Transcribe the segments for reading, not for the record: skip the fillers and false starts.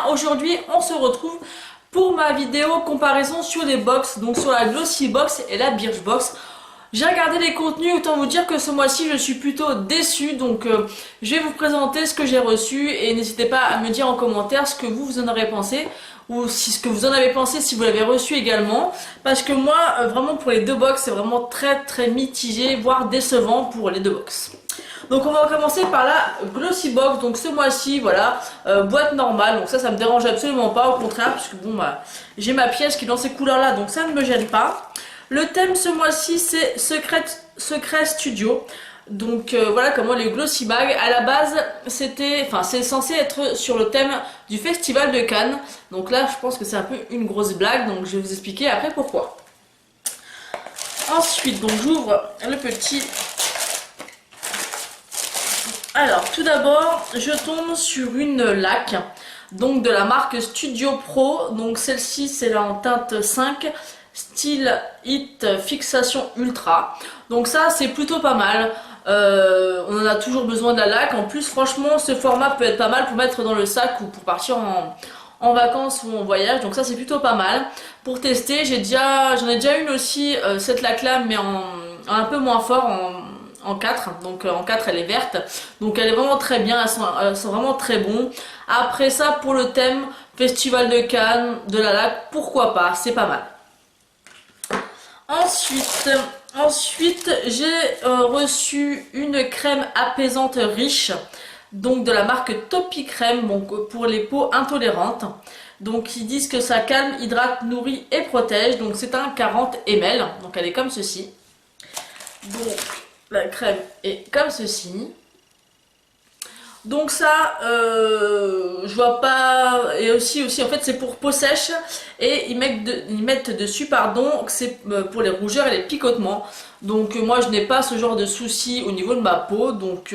aujourd'hui on se retrouve pour ma vidéo comparaison sur les box, donc sur la Glossy Box et la Birchbox. J'ai regardé les contenus, autant vous dire que ce mois-ci je suis plutôt déçue, donc je vais vous présenter ce que j'ai reçu et n'hésitez pas à me dire en commentaire ce que vous en aurez pensé ou si ce que vous en avez pensé si vous l'avez reçu également, parce que moi vraiment pour les deux box c'est vraiment très mitigé, voire décevant pour les deux box. Donc on va commencer par la Glossy Box. Donc ce mois-ci voilà, boîte normale, donc ça me dérange absolument pas, au contraire, puisque bon bah j'ai ma pièce qui est dans ces couleurs là, donc ça ne me gêne pas. Le thème ce mois-ci c'est Secret Studio. Donc voilà comment les Glossy Bags à la base c'est censé être sur le thème du festival de Cannes. Donc là je pense que c'est un peu une grosse blague, donc je vais vous expliquer après pourquoi. Ensuite donc j'ouvre le petit. Alors tout d'abord je tombe sur une laque donc de la marque Studio Pro. Donc celle-ci c'est là en teinte 5 style Hit Fixation Ultra. Donc ça c'est plutôt pas mal. On en a toujours besoin de la laque. En plus franchement ce format peut être pas mal pour mettre dans le sac ou pour partir en vacances ou en voyage. Donc ça c'est plutôt pas mal pour tester. J'en ai déjà une aussi cette laque là, mais en un peu moins fort, en 4. Donc en 4 elle est verte, donc elle est vraiment très bien, elles sont vraiment très bons. Après ça pour le thème Festival de Cannes, de la laque, pourquoi pas, c'est pas mal. Ensuite j'ai reçu une crème apaisante riche, donc de la marque Topi Crème, donc pour les peaux intolérantes. Donc ils disent que ça calme, hydrate, nourrit et protège. Donc c'est un 40 ml, donc elle est comme ceci. Donc la crème est comme ceci. Donc ça, je vois pas. Et aussi en fait c'est pour peau sèche. Et ils mettent dessus, pardon, que c'est pour les rougeurs et les picotements. Donc moi je n'ai pas ce genre de soucis au niveau de ma peau. Donc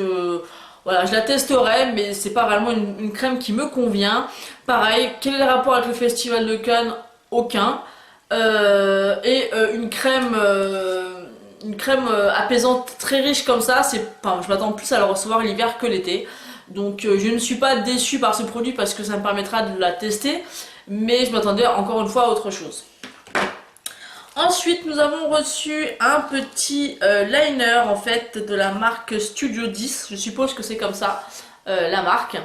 voilà, je la testerai, mais c'est pas vraiment une crème qui me convient. Pareil, quel est le rapport avec le festival de Cannes? Aucun. Une crème apaisante très riche comme ça, je m'attends plus à la recevoir l'hiver que l'été. Donc je ne suis pas déçue par ce produit parce que ça me permettra de la tester, mais je m'attendais encore une fois à autre chose. Ensuite nous avons reçu un petit liner en fait de la marque Studio 10, je suppose que c'est comme ça la marque.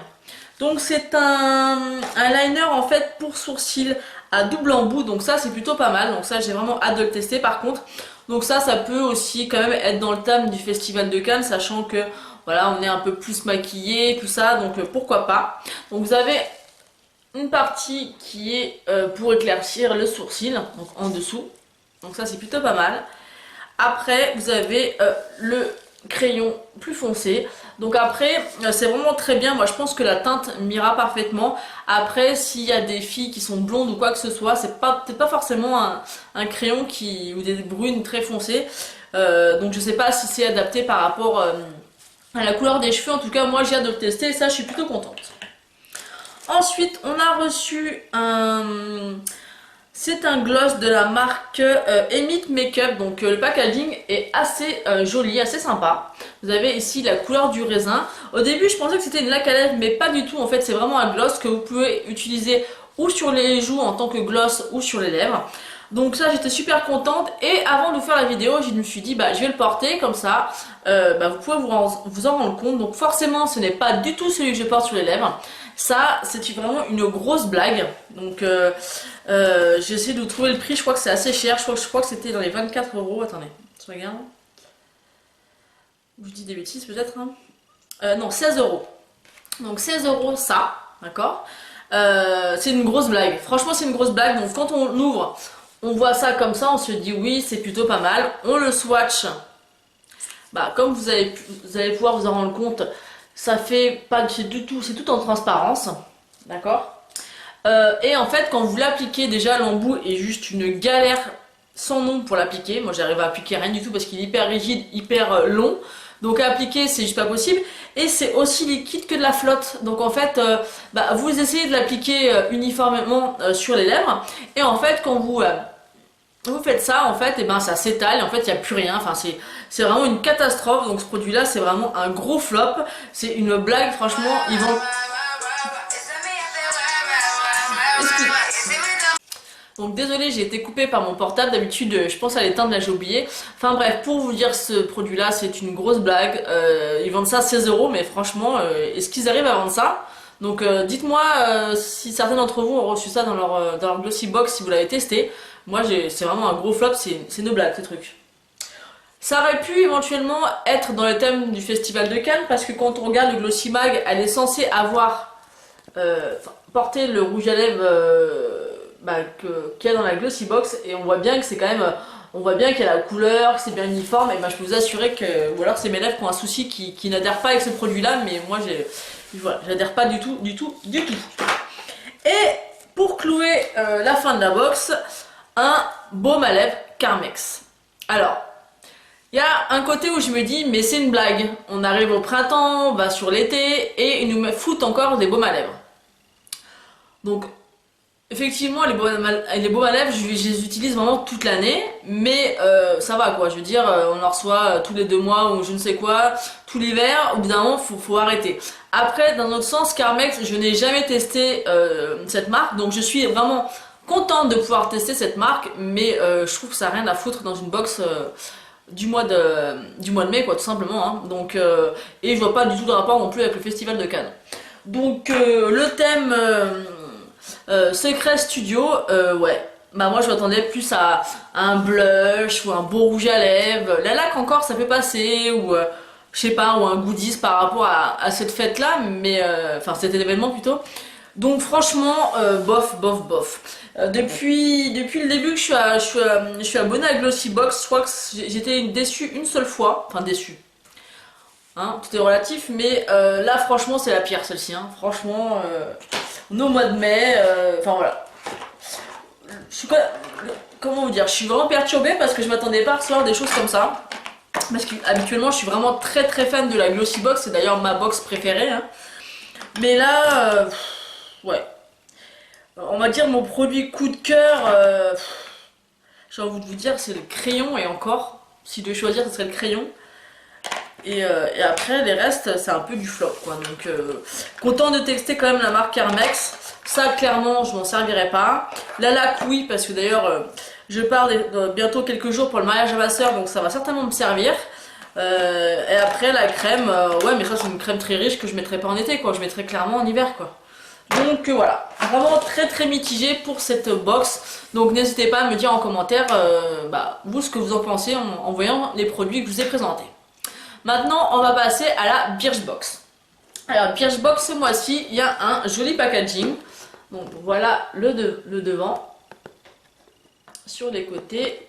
Donc c'est un liner en fait pour sourcils à double embout, donc ça c'est plutôt pas mal, donc ça j'ai vraiment hâte de le tester par contre. Donc ça peut aussi quand même être dans le thème du festival de Cannes, sachant que voilà on est un peu plus maquillé, tout ça, donc pourquoi pas. Donc vous avez une partie qui est pour éclaircir le sourcil, donc en dessous, donc ça c'est plutôt pas mal. Après vous avez le crayon plus foncé, donc après c'est vraiment très bien. Moi je pense que la teinte m'ira parfaitement. Après s'il y a des filles qui sont blondes ou quoi que ce soit, c'est peut-être pas forcément un crayon ou des brunes très foncées, donc je sais pas si c'est adapté par rapport à la couleur des cheveux. En tout cas moi j'ai hâte de le tester et ça je suis plutôt contente. Ensuite on a reçu c'est un gloss de la marque Emit Makeup, donc le packaging est assez joli, assez sympa. Vous avez ici la couleur du raisin. Au début je pensais que c'était une laque à lèvres, mais pas du tout, en fait c'est vraiment un gloss que vous pouvez utiliser ou sur les joues en tant que gloss ou sur les lèvres. Donc ça j'étais super contente, et avant de faire la vidéo je me suis dit je vais le porter comme ça, vous pouvez vous en rendre compte. Donc forcément ce n'est pas du tout celui que je porte sur les lèvres, ça c'est vraiment une grosse blague. Donc j'ai essayé de trouver le prix, je crois que c'est assez cher, je crois que c'était dans les 24 €. Attendez, je regarde. Je dis des bêtises peut-être hein. Non, 16 €. Donc 16 € ça, d'accord. C'est une grosse blague, franchement c'est une grosse blague. Donc quand on ouvre, on voit ça comme ça, on se dit oui c'est plutôt pas mal. On le swatch, comme vous allez pouvoir vous en rendre compte, ça fait pas du tout, c'est tout en transparence, d'accord. Et en fait quand vous l'appliquez, déjà l'embout est juste une galère sans nom pour l'appliquer. Moi j'arrive à appliquer rien du tout parce qu'il est hyper rigide, hyper long. Donc à appliquer c'est juste pas possible, et c'est aussi liquide que de la flotte. Donc en fait vous essayez de l'appliquer uniformément sur les lèvres, et en fait quand vous faites ça, en fait ça s'étale, en fait il n'y a plus rien. Enfin c'est vraiment une catastrophe. Donc ce produit là c'est vraiment un gros flop, c'est une blague franchement. Ils vont Donc désolé, j'ai été coupée par mon portable, d'habitude je pense à l'éteindre, là j'ai oublié. Enfin bref, pour vous dire, ce produit là c'est une grosse blague. Ils vendent ça à 16 euros, mais franchement, est-ce qu'ils arrivent à vendre ça? Donc dites-moi si certains d'entre vous ont reçu ça dans leur Glossy Box, si vous l'avez testé. Moi c'est vraiment un gros flop, c'est une blague ce truc. Ça aurait pu éventuellement être dans le thème du Festival de Cannes, parce que quand on regarde le Glossy Mag, elle est censée avoir porté le rouge à lèvres qu'il y a dans la Glossy Box, et on voit bien que c'est quand même, on voit bien qu'il y a la couleur, que c'est bien uniforme, et ben je peux vous assurer que, ou alors c'est mes lèvres qui ont un souci, qui n'adhèrent pas avec ce produit là, mais moi voilà, j'adhère pas du tout. Et pour clouer la fin de la box, un baume à lèvres Carmex. Alors, il y a un côté où je me dis, mais c'est une blague, on arrive au printemps, on va sur l'été, et ils nous foutent encore des baumes à lèvres. Donc, effectivement, les baumes à lèvres, je les utilise vraiment toute l'année, mais ça va quoi, je veux dire, on en reçoit tous les 2 mois ou je ne sais quoi, tout l'hiver, au bout d'un moment, faut arrêter. Après, d'un autre sens, Carmex, je n'ai jamais testé cette marque, donc je suis vraiment contente de pouvoir tester cette marque, mais je trouve que ça n'a rien à foutre dans une box du mois de mai, quoi, tout simplement, hein. Donc, et je vois pas du tout de rapport non plus avec le Festival de Cannes. Donc, le thème Secret Studio, ouais. Bah moi je m'attendais plus à un blush ou un beau rouge à lèvres. La laque encore ça peut passer, ou je sais pas, ou un goodies par rapport à cette fête là, mais enfin cet événement plutôt. Donc franchement, bof. Depuis le début que je suis abonnée à Glossy Box, je crois que j'étais déçue une seule fois, enfin déçue. Hein, tout est relatif, mais là franchement c'est la pire celle-ci. Hein. Franchement, on est au mois de mai, enfin voilà. Je suis, comment vous dire, je suis vraiment perturbée parce que je m'attendais pas à recevoir des choses comme ça. Parce que habituellement je suis vraiment très fan de la Glossy Box, c'est d'ailleurs ma box préférée. Hein. Mais là, ouais. On va dire mon produit coup de cœur, j'ai envie de vous dire, c'est le crayon, et encore, si je devais choisir, ce serait le crayon. Et après, les restes, c'est un peu du flop, quoi. Donc, content de tester quand même la marque Carmex. Ça, clairement, je m'en servirai pas. La laque, oui, parce que d'ailleurs, je pars bientôt quelques jours pour le mariage à ma soeur, donc ça va certainement me servir. Et après, la crème, ouais, mais ça, c'est une crème très riche que je mettrai pas en été, quoi. Je mettrai clairement en hiver, quoi. Donc voilà, vraiment très mitigé pour cette box. Donc n'hésitez pas à me dire en commentaire vous ce que vous en pensez en voyant les produits que je vous ai présentés. Maintenant on va passer à la Birchbox. Alors Birchbox, ce mois-ci il y a un joli packaging. Donc voilà le devant, sur les côtés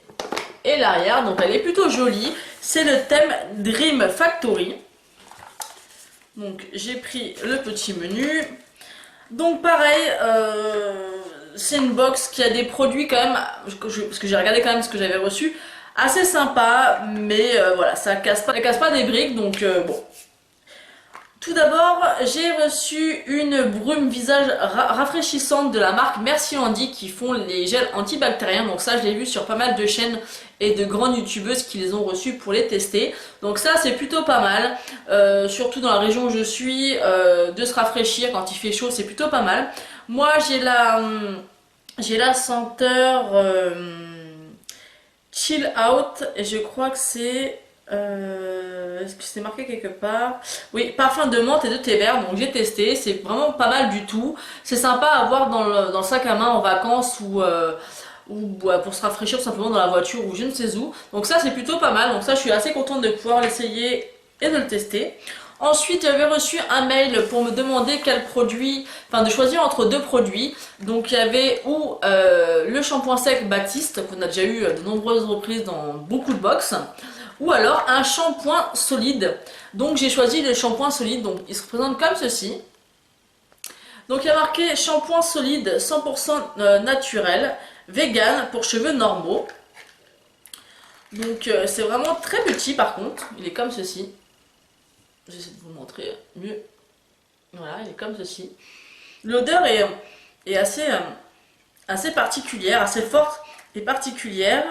et l'arrière. Donc elle est plutôt jolie. C'est le thème Dream Factory. Donc j'ai pris le petit menu. Donc pareil, c'est une box qui a des produits quand même, parce que j'ai regardé quand même ce que j'avais reçu, assez sympa, mais voilà, ça casse pas des briques, donc bon. Tout d'abord, j'ai reçu une brume visage rafraîchissante de la marque Merci Handy, qui font les gels antibactériens. Donc ça, je l'ai vu sur pas mal de chaînes et de grandes youtubeuses qui les ont reçus pour les tester. Donc ça, c'est plutôt pas mal, surtout dans la région où je suis, de se rafraîchir quand il fait chaud, c'est plutôt pas mal. Moi, j'ai la senteur Chill Out, et je crois que c'est... est-ce que c'est marqué quelque part? Oui, parfum de menthe et de thé vert, donc j'ai testé, c'est vraiment pas mal du tout. C'est sympa à avoir dans le sac à main en vacances, ou pour se rafraîchir simplement dans la voiture ou je ne sais où. Donc ça c'est plutôt pas mal, donc ça je suis assez contente de pouvoir l'essayer et de le tester. Ensuite j'avais reçu un mail pour me demander quel produit, enfin de choisir entre 2 produits. Donc il y avait le shampoing sec Baptiste, qu'on a déjà eu de nombreuses reprises dans beaucoup de box, ou alors un shampoing solide. Donc j'ai choisi le shampoing solide, donc il se présente comme ceci. Donc il y a marqué shampoing solide 100% naturel, vegan pour cheveux normaux. Donc c'est vraiment très petit par contre, il est comme ceci. J'essaie de vous montrer mieux. Voilà, il est comme ceci. L'odeur est assez particulière, assez forte et particulière.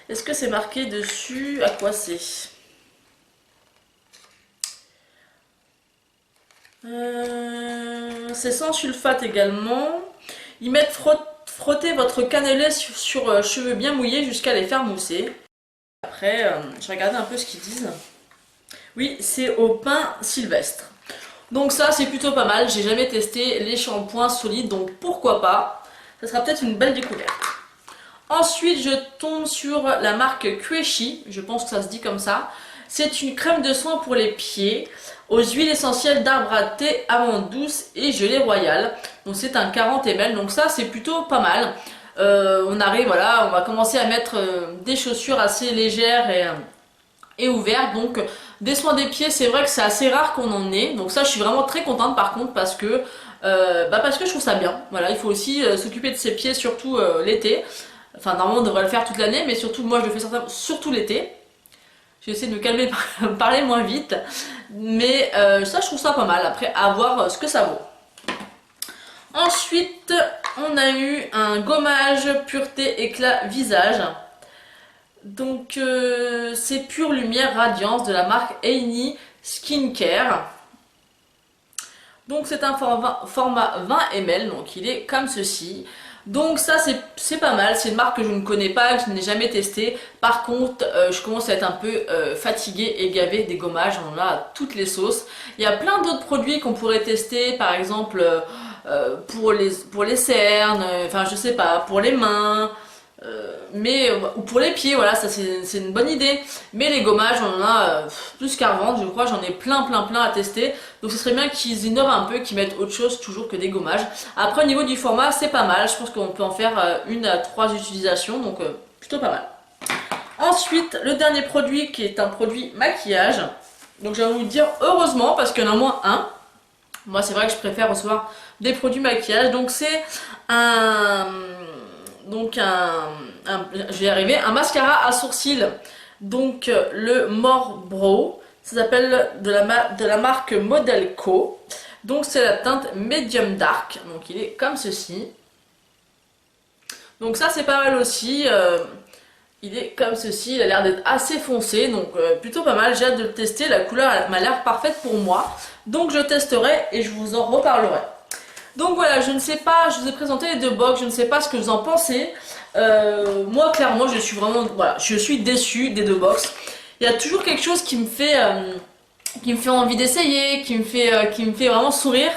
Est-ce que c'est marqué dessus à quoi c'est? C'est sans sulfate également. Ils mettent frottez votre cannelé sur cheveux bien mouillés jusqu'à les faire mousser. Après, je regardais un peu ce qu'ils disent. Oui, c'est au pain sylvestre. Donc ça, c'est plutôt pas mal. J'ai jamais testé les shampoings solides, donc pourquoi pas. Ça sera peut-être une belle découverte. Ensuite, je tombe sur la marque Queshi. Je pense que ça se dit comme ça. C'est une crème de soin pour les pieds aux huiles essentielles d'arbre à thé, amandes douces et gelée royale. Donc c'est un 40 ml, donc ça c'est plutôt pas mal. On arrive, voilà, on va commencer à mettre des chaussures assez légères et ouvertes. Donc des soins des pieds, c'est vrai que c'est assez rare qu'on en ait. Donc ça je suis vraiment très contente par contre parce que je trouve ça bien. Voilà, il faut aussi s'occuper de ses pieds surtout l'été. Enfin normalement on devrait le faire toute l'année, mais surtout moi je le fais surtout l'été. J'essaie de me calmer pour parler moins vite. Mais ça, je trouve ça pas mal. Après, à voir ce que ça vaut. Ensuite, on a eu un gommage pureté éclat visage. Donc, c'est Pure Lumière Radiance de la marque Aini Skincare. Donc, c'est un format 20 ml. Donc, il est comme ceci. Donc ça c'est pas mal, c'est une marque que je ne connais pas, que je n'ai jamais testé. Par contre je commence à être un peu fatiguée et gavée des gommages, on en a à toutes les sauces. Il y a plein d'autres produits qu'on pourrait tester, par exemple pour les cernes, enfin je sais pas, pour les mains, ou pour les pieds, voilà, ça c'est une bonne idée. Mais les gommages on en a plus qu'à revendre, je crois, j'en ai plein à tester. Donc ce serait bien qu'ils innovent un peu, qu'ils mettent autre chose toujours que des gommages. Après au niveau du format c'est pas mal, je pense qu'on peut en faire 1 à 3 utilisations, donc plutôt pas mal. Ensuite le dernier produit qui est un produit maquillage. Donc j'ai envie de dire heureusement parce qu'il y en a au moins un. Moi c'est vrai que je préfère recevoir des produits maquillage. Donc c'est je vais y arriver, un mascara à sourcils. Donc le More Brow. Ça s'appelle de la marque Modelco. Donc c'est la teinte Medium Dark. Donc il est comme ceci. Donc ça c'est pas mal aussi. Il est comme ceci. Il a l'air d'être assez foncé. Donc plutôt pas mal. J'ai hâte de le tester. La couleur m'a l'air parfaite pour moi. Donc je testerai et je vous en reparlerai. Donc voilà, je ne sais pas. Je vous ai présenté les deux box. Je ne sais pas ce que vous en pensez. Moi clairement je suis vraiment... Voilà, je suis déçue des deux box. Il y a toujours quelque chose qui me fait envie d'essayer, qui me fait vraiment sourire,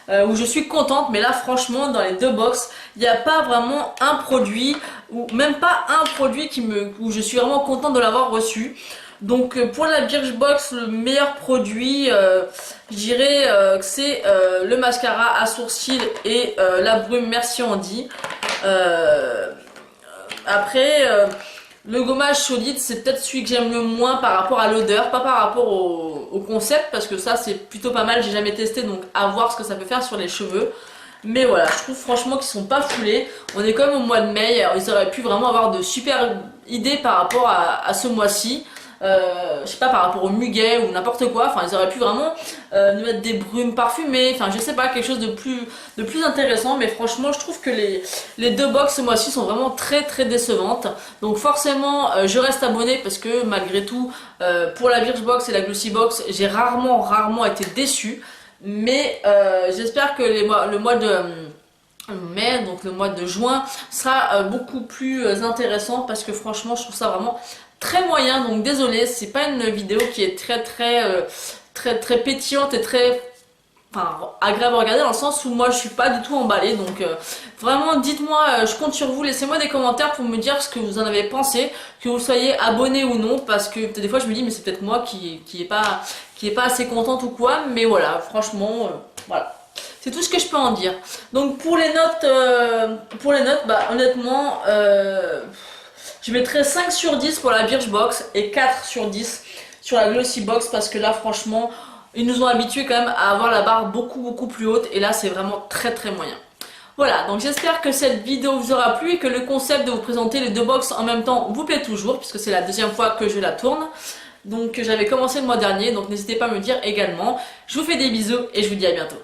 où je suis contente. Mais là franchement dans les deux box il n'y a pas vraiment un produit, ou même pas un produit où je suis vraiment contente de l'avoir reçu. Donc pour la Birchbox, le meilleur produit, je dirais que c'est le mascara à sourcils et la brume Merci Andy. Après le gommage solide, c'est peut-être celui que j'aime le moins par rapport à l'odeur, pas par rapport au concept, parce que ça c'est plutôt pas mal, j'ai jamais testé, donc à voir ce que ça peut faire sur les cheveux. Mais voilà, je trouve franchement qu'ils sont pas foulés. On est quand même au mois de mai, ils auraient pu vraiment avoir de super idées par rapport à ce mois-ci. Je sais pas, par rapport au muguet ou n'importe quoi, enfin ils auraient pu vraiment nous mettre des brumes parfumées, enfin je sais pas, quelque chose de plus intéressant. Mais franchement je trouve que les deux box ce mois-ci sont vraiment très décevantes. Donc forcément je reste abonnée parce que malgré tout pour la Birchbox et la Glossybox j'ai rarement été déçue. Mais j'espère que le mois de mai, donc le mois de juin, sera beaucoup plus intéressant, parce que franchement je trouve ça vraiment très moyen. Donc désolé, c'est pas une vidéo qui est très pétillante et très agréable à regarder, dans le sens où moi je suis pas du tout emballée. Donc vraiment dites-moi, je compte sur vous, laissez-moi des commentaires pour me dire ce que vous en avez pensé, que vous soyez abonné ou non, parce que des fois je me dis mais c'est peut-être moi qui est pas assez contente ou quoi. Mais voilà, franchement voilà, c'est tout ce que je peux en dire. Donc pour les notes, bah honnêtement je mettrais 5 sur 10 pour la Birchbox et 4 sur 10 sur la Glossybox, parce que là franchement ils nous ont habitués quand même à avoir la barre beaucoup plus haute, et là c'est vraiment très moyen. Voilà, donc j'espère que cette vidéo vous aura plu et que le concept de vous présenter les deux box en même temps vous plaît toujours, puisque c'est la deuxième fois que je la tourne. Donc j'avais commencé le mois dernier, donc n'hésitez pas à me dire également. Je vous fais des bisous et je vous dis à bientôt.